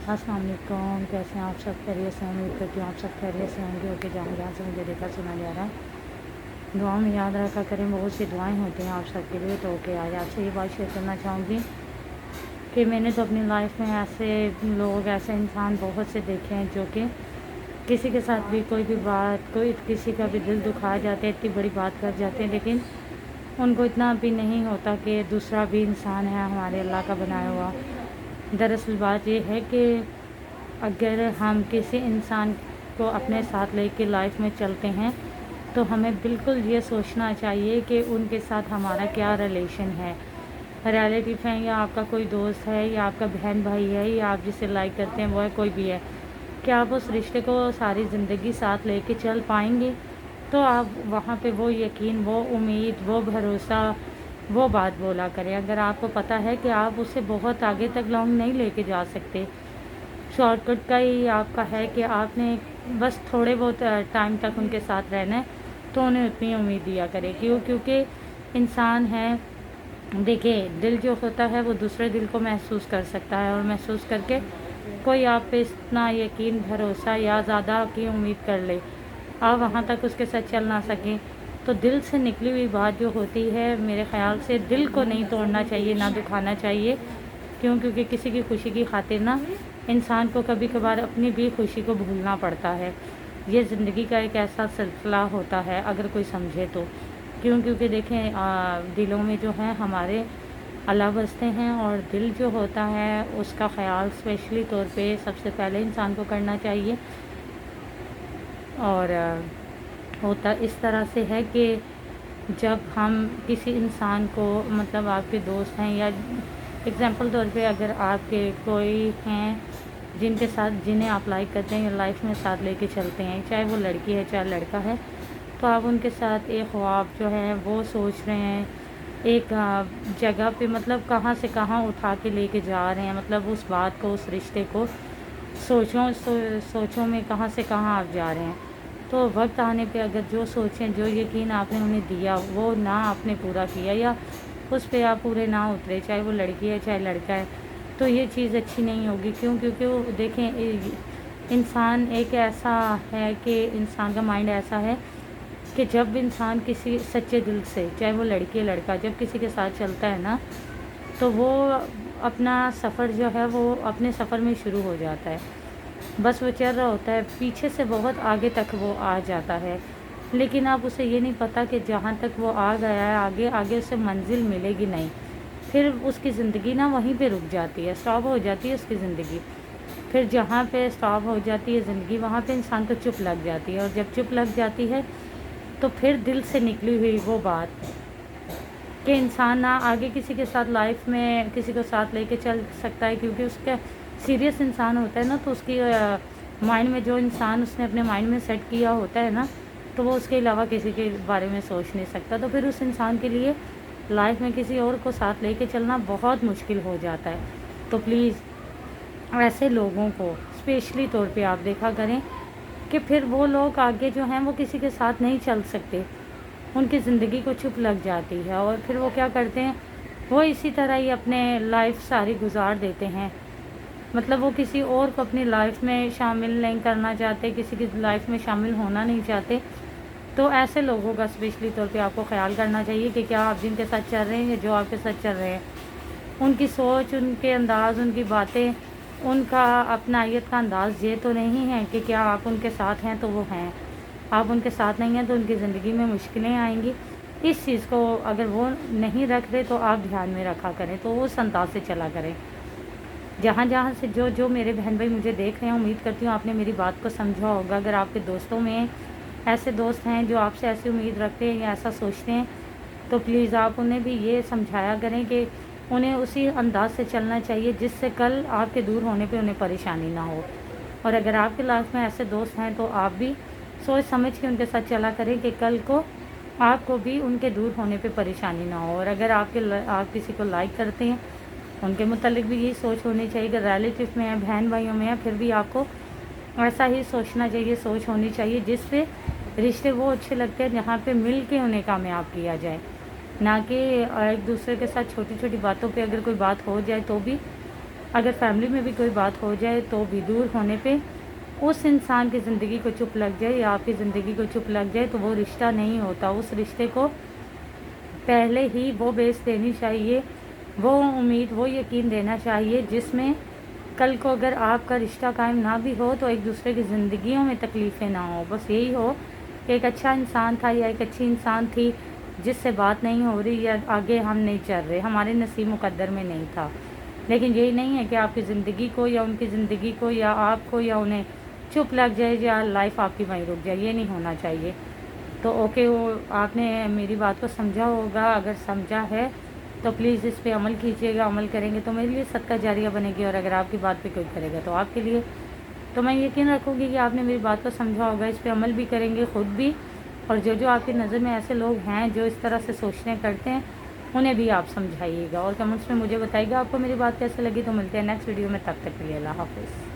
अस्सलाम वालेकुम, कैसे हैं आप सब? खैरियत से? उम्मीद करती हूँ आप सब खैरियत से होंगे। ओके, जहाँ जहाँ से मुझे देखा सुना जा रहा है, दुआ में याद रखा करें। बहुत सी दुआएं होती हैं आप सब के लिए। तो ओके, आज आपसे ये बात शेयर करना चाहूँगी कि मैंने तो अपनी लाइफ में ऐसे लोग, ऐसे इंसान बहुत से देखे हैं जो कि किसी के साथ भी कोई भी बात, कोई किसी का भी दिल दुखा जाते हैं, इतनी बड़ी बात कर जाते हैं, लेकिन उनको इतना भी नहीं होता कि दूसरा भी इंसान है हमारे अल्लाह का बनाया हुआ। दरअसल बात ये है कि अगर हम किसी इंसान को अपने साथ लेके लाइफ में चलते हैं तो हमें बिल्कुल ये सोचना चाहिए कि उनके साथ हमारा क्या रिलेशन है। रिलेटिव है या आपका कोई दोस्त है या आपका बहन भाई है या आप जिसे लाइक करते हैं वो है, कोई भी है, क्या आप उस रिश्ते को सारी ज़िंदगी साथ लेके चल पाएंगे? तो आप वहाँ पे वो यकीन, वो उम्मीद, वो भरोसा, वो बात बोला करें। अगर आपको पता है कि आप उसे बहुत आगे तक लॉन्ग नहीं लेके जा सकते, शॉर्टकट का ही आपका है कि आपने बस थोड़े बहुत टाइम तक उनके साथ रहना है, तो उन्हें उतनी उम्मीद दिया करें। क्योंकि इंसान है, देखिए, दिल जो होता है वो दूसरे दिल को महसूस कर सकता है, और महसूस करके कोई आप पे इतना यकीन, भरोसा या ज़्यादा की उम्मीद कर ले, आप वहाँ तक उसके साथ चल ना सकें, तो दिल से निकली हुई बात जो होती है, मेरे ख़्याल से दिल को नहीं तोड़ना चाहिए, ना दुखाना चाहिए। क्योंकि किसी की खुशी की खातिर ना इंसान को कभी कभार अपनी भी खुशी को भूलना पड़ता है। ये ज़िंदगी का एक ऐसा सिलसिला होता है, अगर कोई समझे तो। क्योंकि देखें, दिलों में जो है हमारे अल्लाह बसते हैं, और दिल जो होता है उसका ख़याल स्पेशली तौर पे सबसे पहले इंसान को करना चाहिए। और होता इस तरह से है कि जब हम किसी इंसान को, मतलब आपके दोस्त हैं या एग्जांपल तौर पे अगर आपके कोई हैं जिनके साथ, जिन्हें आप लाइक करते हैं या लाइफ में साथ लेके चलते हैं, चाहे वो लड़की है चाहे लड़का है, तो आप उनके साथ एक ख्वाब जो है वो सोच रहे हैं, एक जगह पे, मतलब कहाँ से कहाँ उठा के लेके जा रहे हैं, मतलब उस बात को, उस रिश्ते को सोचों में कहाँ से कहाँ आप जा रहे हैं। तो वक्त आने पे अगर जो सोचें, जो यकीन आपने उन्हें दिया वो ना आपने पूरा किया, या उस पे आप पूरे ना उतरे, चाहे वो लड़की है चाहे लड़का है, तो ये चीज़ अच्छी नहीं होगी। क्योंकि वो देखें, इंसान एक ऐसा है कि इंसान का माइंड ऐसा है कि जब इंसान किसी सच्चे दिल से, चाहे वो लड़की है लड़का, जब किसी के साथ चलता है ना, तो वो अपना सफ़र जो है वो अपने सफ़र में शुरू हो जाता है। बस वो चल रहा होता है, पीछे से बहुत आगे तक वो आ जाता है, लेकिन अब उसे ये नहीं पता कि जहाँ तक वो आ गया है, आगे आगे उसे मंजिल मिलेगी नहीं। फिर उसकी ज़िंदगी ना वहीं पे रुक जाती है, स्टॉप हो जाती है उसकी ज़िंदगी। फिर जहाँ पे स्टॉप हो जाती है ज़िंदगी, वहाँ पे इंसान को चुप लग जाती है, और जब चुप लग जाती है तो फिर दिल से निकली हुई वो बात कि इंसान ना आगे किसी के साथ लाइफ में किसी को साथ लेके चल सकता है। क्योंकि उसका सीरियस इंसान होता है ना, तो उसकी माइंड में जो इंसान उसने अपने माइंड में सेट किया होता है ना, तो वो उसके अलावा किसी के बारे में सोच नहीं सकता। तो फिर उस इंसान के लिए लाइफ में किसी और को साथ लेके चलना बहुत मुश्किल हो जाता है। तो प्लीज़ ऐसे लोगों को स्पेशली तौर पे आप देखा करें कि फिर वो लोग आगे जो हैं वो किसी के साथ नहीं चल सकते, उनकी ज़िंदगी को चुप लग जाती है, और फिर वो क्या करते हैं, वो इसी तरह ही अपने लाइफ सारी गुजार देते हैं। मतलब वो किसी और को अपनी लाइफ में शामिल नहीं करना चाहते, किसी की लाइफ में शामिल होना नहीं चाहते। तो ऐसे लोगों का स्पेशली तौर पे आपको ख्याल करना चाहिए कि क्या आप जिनके साथ चल रहे हैं या जो आपके साथ चल रहे हैं, उनकी सोच, उनके अंदाज़, उनकी बातें, उनका अपनाइयत का अंदाज़ ये तो नहीं है कि क्या आप उनके साथ हैं तो वो हैं, आप उनके साथ नहीं हैं तो उनकी ज़िंदगी में मुश्किलें आएंगी। इस चीज़ को अगर वो नहीं रख रहे तो आप ध्यान में रखा करें, तो उस अंदाज से चला करें। जहाँ जहाँ से जो जो मेरे बहन भाई मुझे देख रहे हैं, उम्मीद करती हूँ आपने मेरी बात को समझा होगा। अगर आपके दोस्तों में ऐसे दोस्त हैं जो आपसे ऐसी उम्मीद रखते हैं या ऐसा सोचते हैं, तो प्लीज़ आप उन्हें भी ये समझाया करें कि उन्हें उसी अंदाज से चलना चाहिए जिससे कल आपके दूर होने पे उन्हें परेशानी ना हो। और अगर आपकी लाइफ में ऐसे दोस्त हैं तो आप भी सोच समझ के उनके साथ चला करें कि कल को आपको भी उनके दूर होने पे परेशानी ना हो। और अगर आप किसी को लाइक करते हैं, उनके मुतालिक भी यही सोच होनी चाहिए कि रिलेटिव में है, बहन भाइयों में है, फिर भी आपको ऐसा ही सोचना चाहिए, सोच होनी चाहिए जिससे रिश्ते वो अच्छे लगते हैं जहाँ पे मिल के उन्हें कामयाब किया जाए, ना कि एक दूसरे के साथ छोटी छोटी बातों पे अगर कोई बात हो जाए तो भी اگر فیملی میں بھی کوئی بات ہو جائے تو بھی دور ہونے پہ اس انسان کی زندگی کو چپ لگ جائے یا آپ کی زندگی کو چپ لگ جائے تو وہ رشتہ نہیں ہوتا. اس رشتے کو پہلے ہی وہ بیس دینی چاہیے، وہ امید، وہ یقین دینا چاہیے جس میں کل کو اگر آپ کا رشتہ قائم نہ بھی ہو تو ایک دوسرے کی زندگیوں میں تکلیفیں نہ ہوں. بس یہی ہو کہ ایک اچھا انسان تھا یا ایک اچھی انسان تھی جس سے بات نہیں ہو رہی یا آگے ہم نہیں چل رہے، ہمارے نصیب مقدر میں نہیں تھا. لیکن یہی نہیں ہے کہ آپ کی زندگی کو یا ان کی زندگی کو یا آپ کو یا انہیں چپ لگ جائے یا لائف آپ کی وہیں رک جائے. یہ نہیں ہونا چاہیے. تو اوکے، وہ آپ نے میری بات کو سمجھا ہوگا. اگر سمجھا ہے تو پلیز اس پہ عمل کیجیے گا. عمل کریں گے تو میرے لیے صدقہ جاریہ بنے گی، اور اگر آپ کی بات پہ کوئی کرے گا تو آپ کے لیے. تو میں یقین رکھوں گی کہ آپ نے میری بات کو سمجھا ہوگا، اس پہ عمل بھی کریں گے خود بھی، اور جو آپ کی نظر میں ایسے لوگ ہیں جو اس طرح سے سوچنے کرتے ہیں انہیں بھی آپ سمجھائیے گا. اور کمنٹس میں مجھے بتائیے گا آپ کو میری بات کیسے لگی. تو ملتے ہیں نیکسٹ ویڈیو میں، تب تک کے لیے اللہ حافظ.